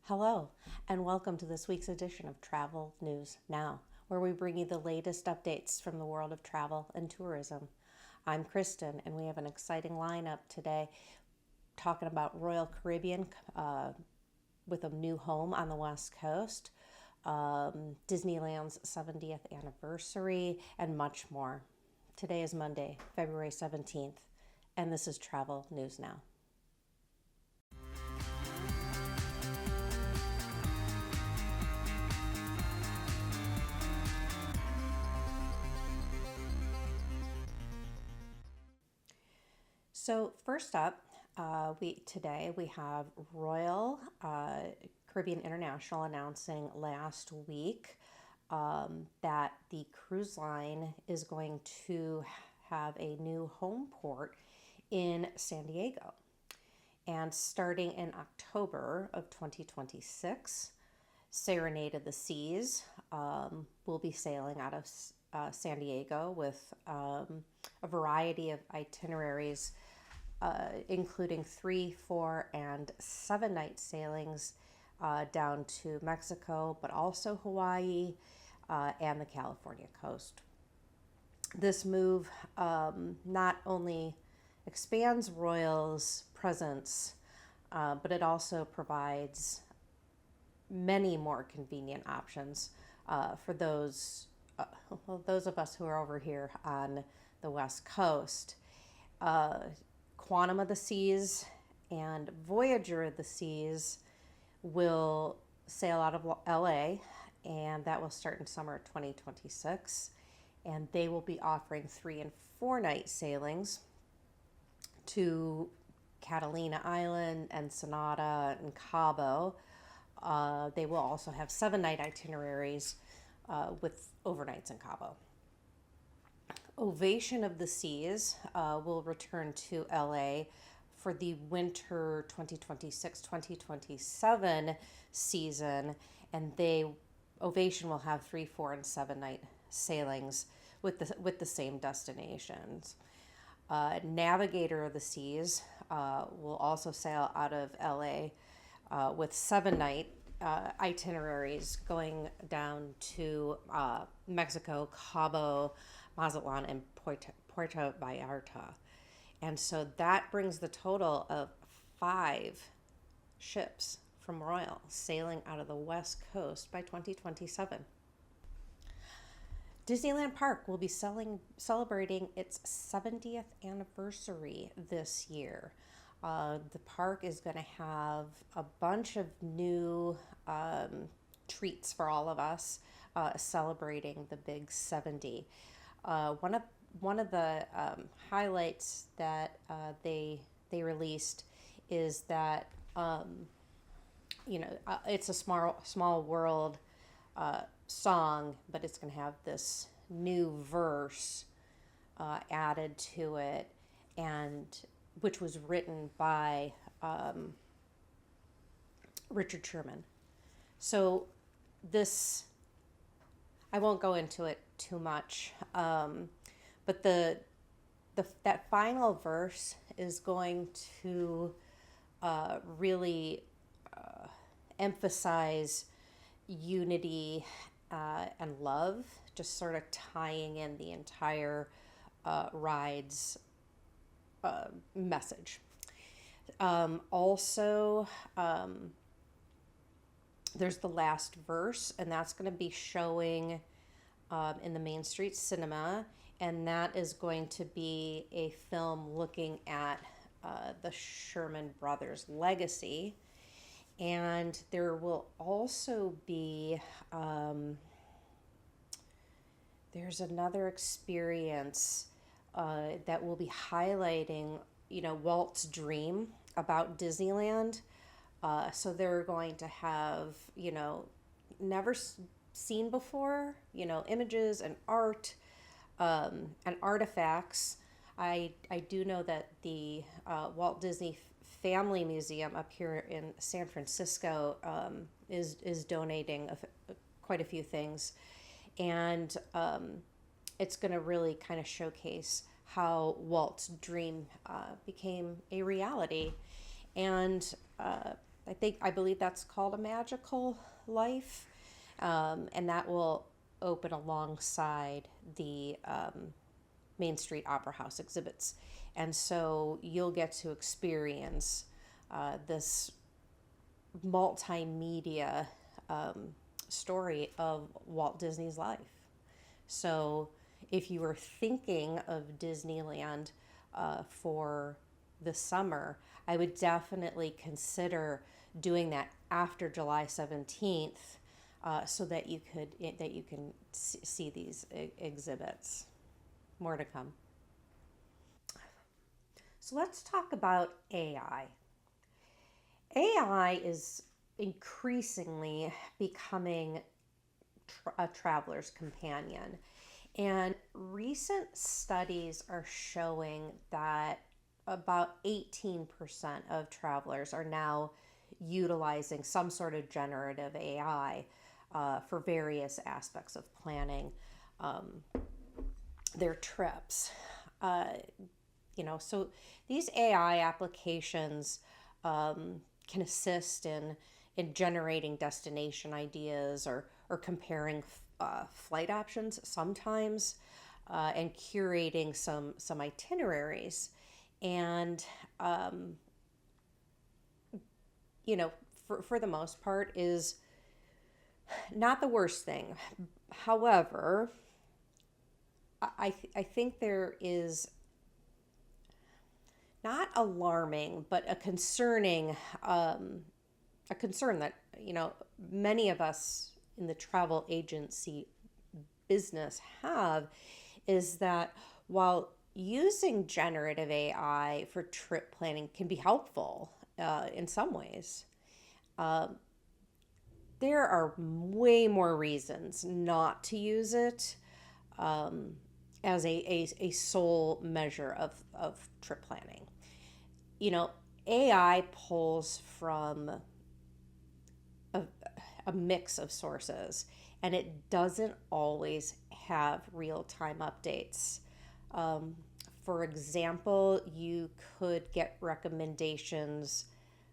Hello, and welcome to this week's edition of Travel News Now, where we bring you the latest updates from the world of travel and tourism. I'm Kristen, and we have an exciting lineup today talking about Royal Caribbean with a new home on the West Coast, Disneyland's 70th anniversary, and much more. Today is Monday, February 17th, and this is Travel News Now. So first up, today we have Royal Caribbean International announcing last week that the cruise line is going to have a new home port in San Diego. And starting in October of 2026, Serenade of the Seas will be sailing out of San Diego with a variety of itineraries, including 3, 4, and 7-night sailings down to Mexico, but also Hawaii and the California coast. This move not only expands Royal's presence, but it also provides many more convenient options for those of us who are over here on the West Coast. Quantum of the Seas and Voyager of the Seas will sail out of LA, and that will start in summer 2026. And they will be offering 3 and 4-night sailings to Catalina Island, Ensenada, and Cabo. They will also have 7-night itineraries with overnights in Cabo. Ovation of the Seas will return to LA for the winter 2026-2027 season, and Ovation will have 3, 4, and 7-night sailings with the same destinations. Navigator of the Seas will also sail out of LA with 7-night itineraries going down to Mexico, Cabo, Mazatlan, and Puerto Vallarta. And so that brings the total of 5 ships from Royal sailing out of the West Coast by 2027. Disneyland Park will be celebrating its 70th anniversary this year. The park is going to have a bunch of new treats for all of us celebrating the big 70. One of the highlights that they released is that it's a small world song, but it's going to have this new verse added to it, and which was written by Richard Sherman. So this, I won't go into it too much, but that final verse is going to really emphasize unity and love, just sort of tying in the entire ride's message. Also, there's the last verse, and that's going to be showing in the Main Street Cinema, and that is going to be a film looking at the Sherman Brothers' legacy. And there will also be there's another experience that will be highlighting, Walt's dream about Disneyland. So they're going to have, never seen before, images and art and artifacts. I do know that the Walt Disney Family Museum up here in San Francisco is donating quite a few things, and it's going to really kind of showcase how Walt's dream became a reality. And I believe that's called A Magical Life, and that will open alongside the Main Street Opera House exhibits, and so you'll get to experience this multimedia story of Walt Disney's life. So, if you were thinking of Disneyland for the summer, I would definitely consider doing that after July 17th, so that you can see these exhibits. More to come. So let's talk about AI. AI is increasingly becoming a traveler's companion. And recent studies are showing that about 18% of travelers are now utilizing some sort of generative AI for various aspects of planning their trips. So these AI applications can assist in generating destination ideas or comparing flight options sometimes, and curating some itineraries. And, for the most part is not the worst thing. However, I think there is not alarming, but a concern that, many of us in the travel agency business have, is that while using generative AI for trip planning can be helpful in some ways, there are way more reasons not to use it as a sole measure of trip planning. AI pulls from a mix of sources, and it doesn't always have real-time updates. For example, you could get recommendations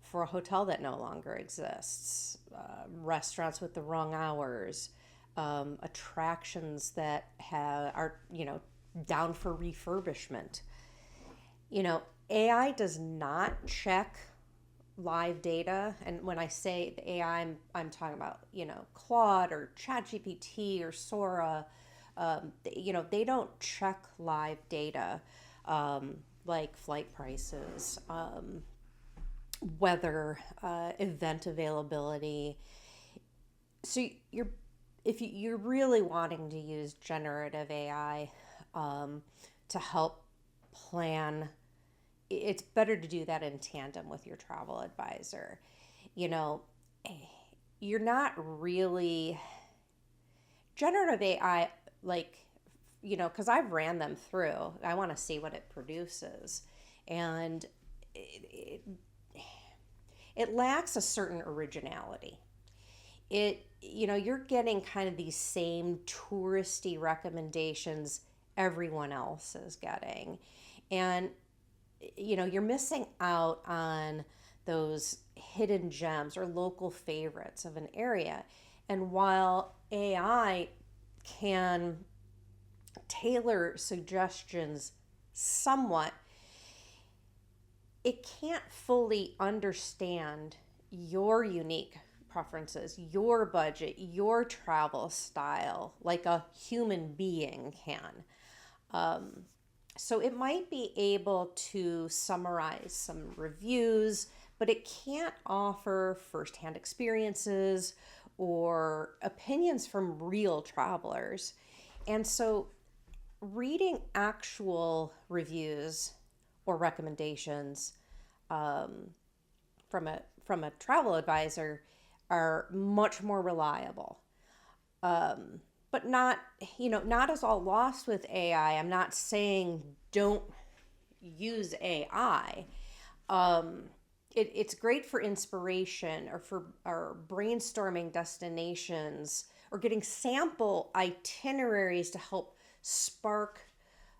for a hotel that no longer exists, restaurants with the wrong hours, attractions that are down for refurbishment. AI does not check live data, and when I say the AI, I'm talking about Claude or ChatGPT or Sora. They don't check live data, like flight prices, weather, event availability. So if you're really wanting to use generative AI to help plan, it's better to do that in tandem with your travel advisor. You're not really generative AI, because I've ran them through. I want to see what it produces, and it lacks a certain originality. You're getting kind of these same touristy recommendations everyone else is getting, and you're missing out on those hidden gems or local favorites of an area. And while AI can tailor suggestions somewhat, it can't fully understand your unique preferences, your budget, your travel style like a human being can. So it might be able to summarize some reviews, but it can't offer firsthand experiences or opinions from real travelers. And so reading actual reviews or recommendations from a travel advisor are much more reliable. But not as all lost with AI. I'm not saying don't use AI. It's great for inspiration or brainstorming destinations or getting sample itineraries to help spark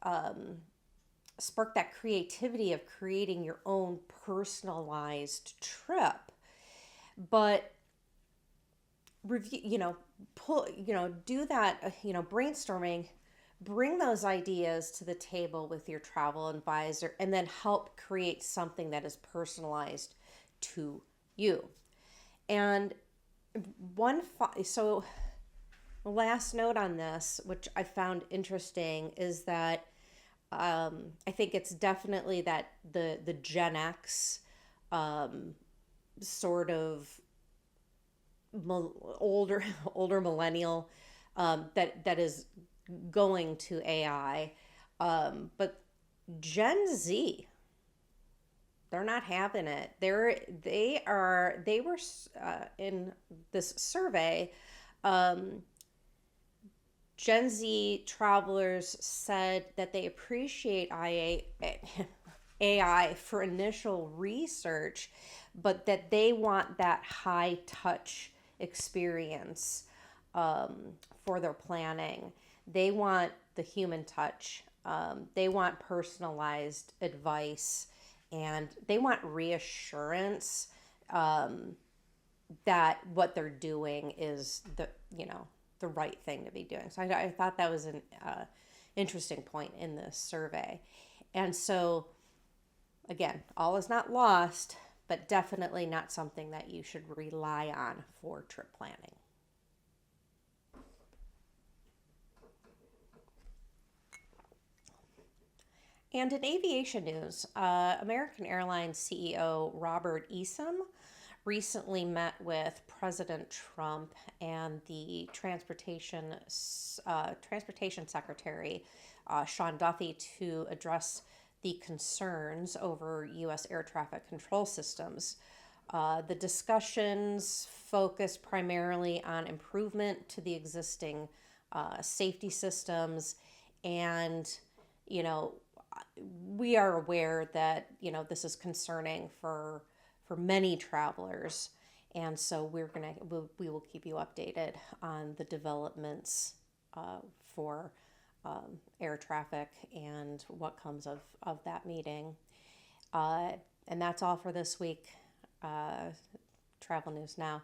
that creativity of creating your own personalized trip. But review, do that, brainstorming, bring those ideas to the table with your travel advisor, and then help create something that is personalized to you. And so last note on this, which I found interesting, is that I think it's definitely that the Gen X sort of older millennial that is going to AI, but Gen Z, they're not having it. They were in this survey. Gen Z travelers said that they appreciate AI for initial research, but that they want that high touch experience for their planning. They want the human touch. They want personalized advice, and they want reassurance that what they're doing is the right thing to be doing. So I thought that was an interesting point in this survey. And so, again, all is not lost, but definitely not something that you should rely on for trip planning. And in aviation news, American Airlines CEO Robert Easom recently met with President Trump and the Transportation Secretary Sean Duffy to address the concerns over U.S. air traffic control systems. The discussions focused primarily on improvement to the existing safety systems, and we are aware that this is concerning for many travelers, and so we will keep you updated on the developments for air traffic and what comes of that meeting. And that's all for this week. Travel News Now.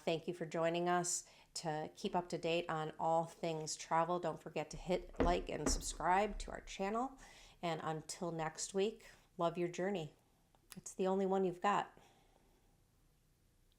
Thank you for joining us. To keep up to date on all things travel, don't forget to hit like and subscribe to our channel. And until next week, love your journey. It's the only one you've got.